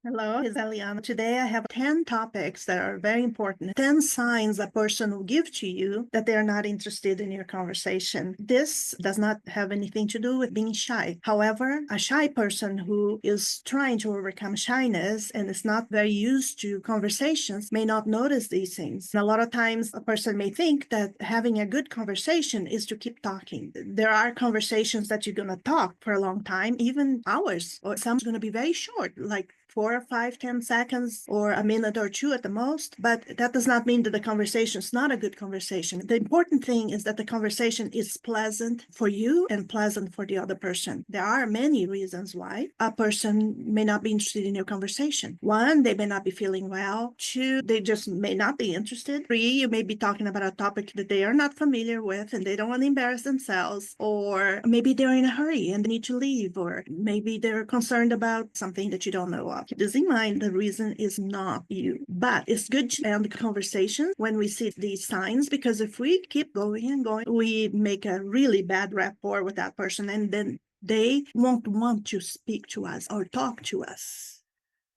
Hello, it's Eliana. Today I have 10 topics that are very important. 10 signs a person will give to you that they're not interested in your conversation. This does not have anything to do with being shy. However, a shy person who is trying to overcome shyness and is not very used to conversations may not notice these things. And a lot of times a person may think that having a good conversation is to keep talking. There are conversations that you're going to talk for a long time, even hours, or some's going to be very short, like 4 or 5, 10 seconds or a minute or two at the most. But that does not mean that the conversation is not a good conversation. The important thing is that the conversation is pleasant for you and pleasant for the other person. There are many reasons why a person may not be interested in your conversation. One, they may not be feeling well. Two, they just may not be interested. Three, you may be talking about a topic that they are not familiar with and they don't want to embarrass themselves. Or maybe they're in a hurry and they need to leave. Or maybe they're concerned about something that you don't know of. Keep this in mind, the reason is not you. But it's good to end the conversation when we see these signs, because if we keep going and going, we make a really bad rapport with that person, and then they won't want to speak to us or talk to us.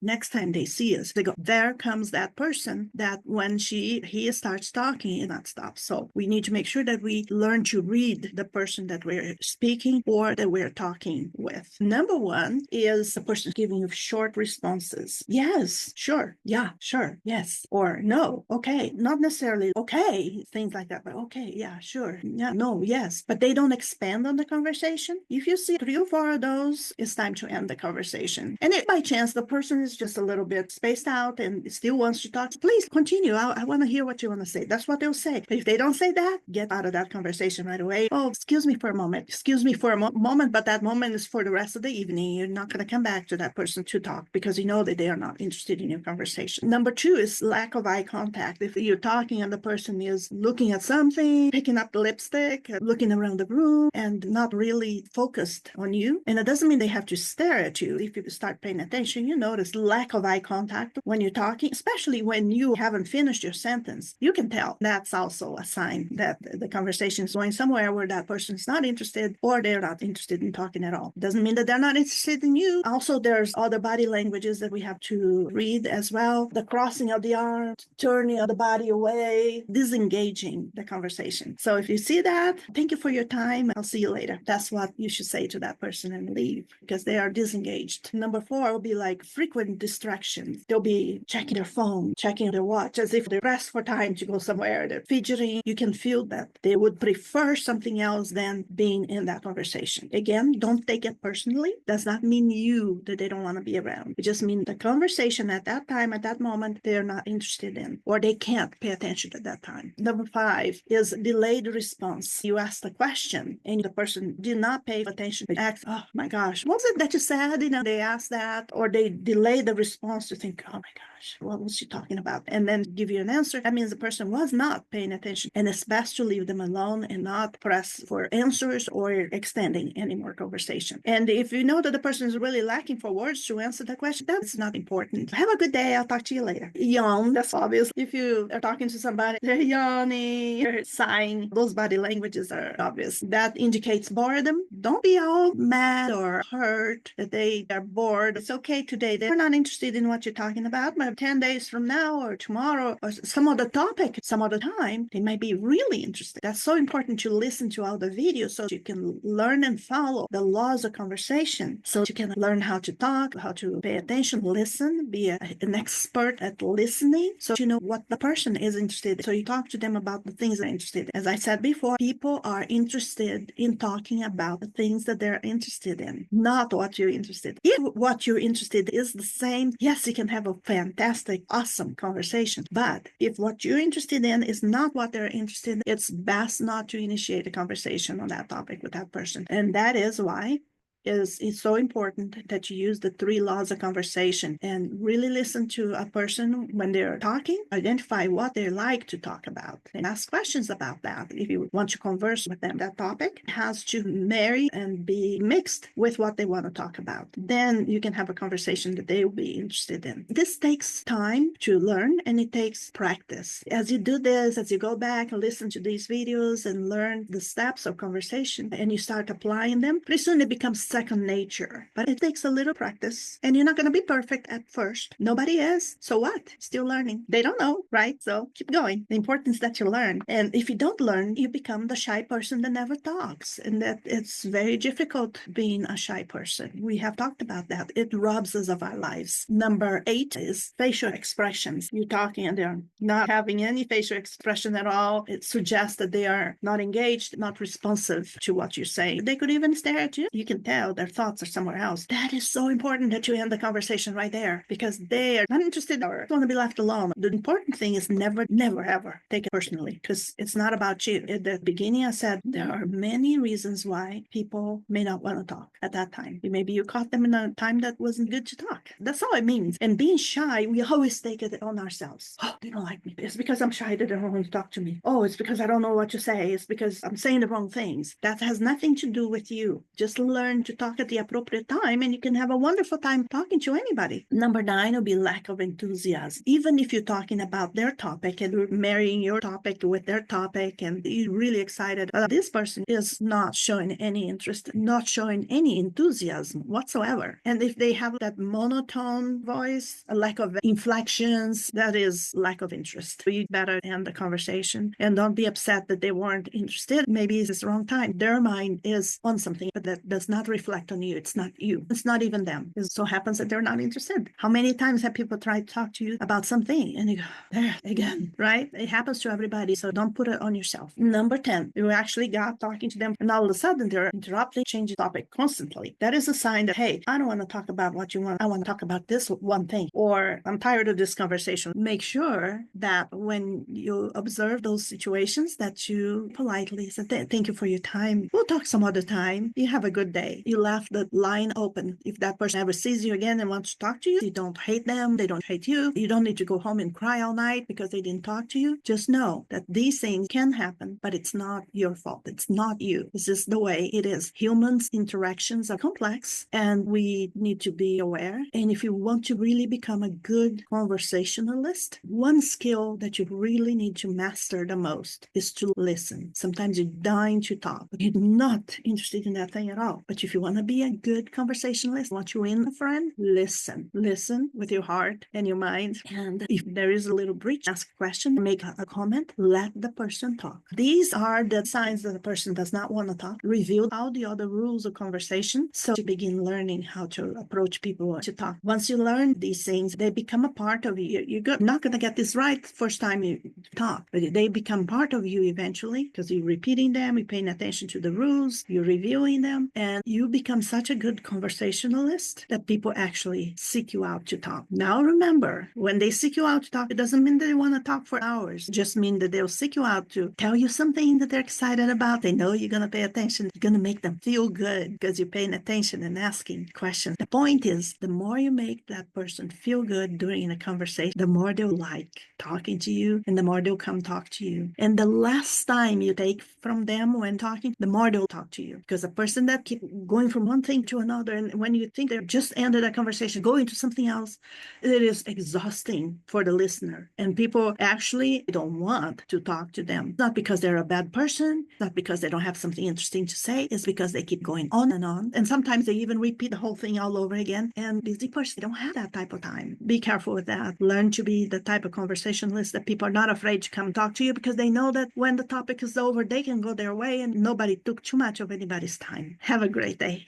Next time they see us, they go, there comes that person that when he starts talking, it not stop. So we need to make sure that we learn to read the person that we're speaking or that we're talking with. Number one is the person giving you short responses. Yes, sure. Yeah, sure. Yes. Or no. Okay. Not necessarily okay. Things like that, but okay. Yeah, sure. Yeah, no, yes. But they don't expand on the conversation. If you see 3 or 4 of those, it's time to end the conversation. And if by chance the person is just a little bit spaced out and still wants to talk, please continue. I want to hear what you want to say. That's what they'll say. But if they don't say that, get out of that conversation right away. Oh, excuse me for a moment. Excuse me for a moment, but that moment is for the rest of the evening. You're not going to come back to that person to talk because you know that they are not interested in your conversation. Number 2 is lack of eye contact. If you're talking and the person is looking at something, picking up the lipstick, looking around the room, and not really focused on you, and it doesn't mean they have to stare at you. If you start paying attention, you notice lack of eye contact when you're talking, especially when you haven't finished your sentence. You can tell. That's also a sign that the conversation is going somewhere where that person is not interested or they're not interested in talking at all. Doesn't mean that they're not interested in you. Also, there's other body languages that we have to read as well. The crossing of the arms, turning of the body away, disengaging the conversation. So if you see that, thank you for your time. I'll see you later. That's what you should say to that person and leave because they are disengaged. Number 4 will be like frequent distractions. They'll be checking their phone, checking their watch as if they're pressed for time to go somewhere. They're fidgeting. You can feel that they would prefer something else than being in that conversation. Again, don't take it personally. Does not mean you that they don't want to be around. It just means the conversation at that time, at that moment, they're not interested in, or they can't pay attention at that time. Number 5 is delayed response. You ask the question and the person did not pay attention. They ask, oh my gosh, what was it that you said? They ask that, or they delay the response to think, oh my gosh, what was she talking about? And then give you an answer. That means the person was not paying attention. And it's best to leave them alone and not press for answers or extending any more conversation. And if you know that the person is really lacking for words to answer the question, that's not important. Have a good day. I'll talk to you later. Yawn, that's obvious. If you are talking to somebody, they're yawning, they're sighing. Those body languages are obvious. That indicates boredom. Don't be all mad or hurt that they are bored. It's okay today. They're not interested in what you're talking about, but 10 days from now or tomorrow or some other topic, some other time, they might be really interested. That's so important to listen to all the videos so you can learn and follow the laws of conversation, so you can learn how to talk, how to pay attention, listen, be an expert at listening, so you know what the person is interested in. So you talk to them about the things they're interested in. As I said before, people are interested in talking about the things that they're interested in, not what you're interested in. If what you're interested in is the same, yes, you can have a fantastic, awesome conversation. But if what you're interested in is not what they're interested in, it's best not to initiate a conversation on that topic with that person. And that is why it's so important that you use the 3 laws of conversation and really listen to a person when they're talking, identify what they like to talk about, and ask questions about that. If you want to converse with them, that topic has to marry and be mixed with what they want to talk about. Then you can have a conversation that they will be interested in. This takes time to learn and it takes practice. As you do this, as you go back and listen to these videos and learn the steps of conversation and you start applying them, pretty soon it becomes second nature, but it takes a little practice, and you're not going to be perfect at first. Nobody is. So what? Still learning. They don't know, right? So keep going. The importance that you learn. And if you don't learn, you become the shy person that never talks, and that it's very difficult being a shy person. We have talked about that. It robs us of our lives. Number 8 is facial expressions. You're talking and they're not having any facial expression at all. It suggests that they are not engaged, not responsive to what you're saying. They could even stare at you. You can tell their thoughts are somewhere else. That is so important that you end the conversation right there, because they are not interested or want to be left alone. The important thing is never, ever take it personally, because it's not about you. At the beginning, I said there are many reasons why people may not want to talk at that time. Maybe you caught them in a time that wasn't good to talk. That's all it means. And being shy, we always take it on ourselves. Oh, they don't like me. It's because I'm shy. They don't want to talk to me. Oh, it's because I don't know what to say. It's because I'm saying the wrong things. That has nothing to do with you. Just learn to talk at the appropriate time, and you can have a wonderful time talking to anybody. Number 9 will be lack of enthusiasm. Even if you're talking about their topic and marrying your topic with their topic, and you're really excited, this person is not showing any interest, not showing any enthusiasm whatsoever. And if they have that monotone voice, a lack of inflections, that is lack of interest. You better end the conversation, and don't be upset that they weren't interested. Maybe it's the wrong time. Their mind is on something, but that does not reflect on you. It's not you. It's not even them. It so happens that they're not interested. How many times have people tried to talk to you about something and you go, there again, right? It happens to everybody, so don't put it on yourself. Number 10, you actually got talking to them, and all of a sudden they're interrupting, changing topic constantly. That is a sign that, hey, I don't want to talk about what you want. I want to talk about this one thing, or I'm tired of this conversation. Make sure that when you observe those situations that you politely say, thank you for your time. We'll talk some other time. You have a good day. You left the line open. If that person ever sees you again and wants to talk to you, you don't hate them. They don't hate you. You don't need to go home and cry all night because they didn't talk to you. Just know that these things can happen, but it's not your fault. It's not you. It's just the way it is. Humans' interactions are complex, and we need to be aware. And if you want to really become a good conversationalist, one skill that you really need to master the most is to listen. Sometimes you're dying to talk, but you're not interested in that thing at all. But if you want to be a good conversationalist, want you in, a friend, listen. Listen with your heart and your mind. And if there is a little breach, ask a question, make a comment, let the person talk. These are the signs that the person does not want to talk. Reveal all the other rules of conversation, so you begin learning how to approach people to talk. Once you learn these things, they become a part of you. You're not going to get this right first time you talk, but they become part of you eventually, because you're repeating them, you're paying attention to the rules, you're reviewing them, and you become such a good conversationalist that people actually seek you out to talk. Now remember, when they seek you out to talk, it doesn't mean that they want to talk for hours. It just means that they'll seek you out to tell you something that they're excited about. They know you're going to pay attention. You're going to make them feel good because you're paying attention and asking questions. The point is, the more you make that person feel good during a conversation, the more they'll like talking to you, and the more they'll come talk to you. And the less time you take from them when talking, the more they'll talk to you. Because a person that keep going from one thing to another, and when you think they've just ended a conversation, going to something else, it is exhausting for the listener. And people actually don't want to talk to them. Not because they're a bad person, not because they don't have something interesting to say, it's because they keep going on and on. And sometimes they even repeat the whole thing all over again. And busy person, they don't have that type of time. Be careful with that. Learn to be the type of conversationalist that people are not afraid to come talk to you, because they know that when the topic is over, they can go their way and nobody took too much of anybody's time. Have a great day.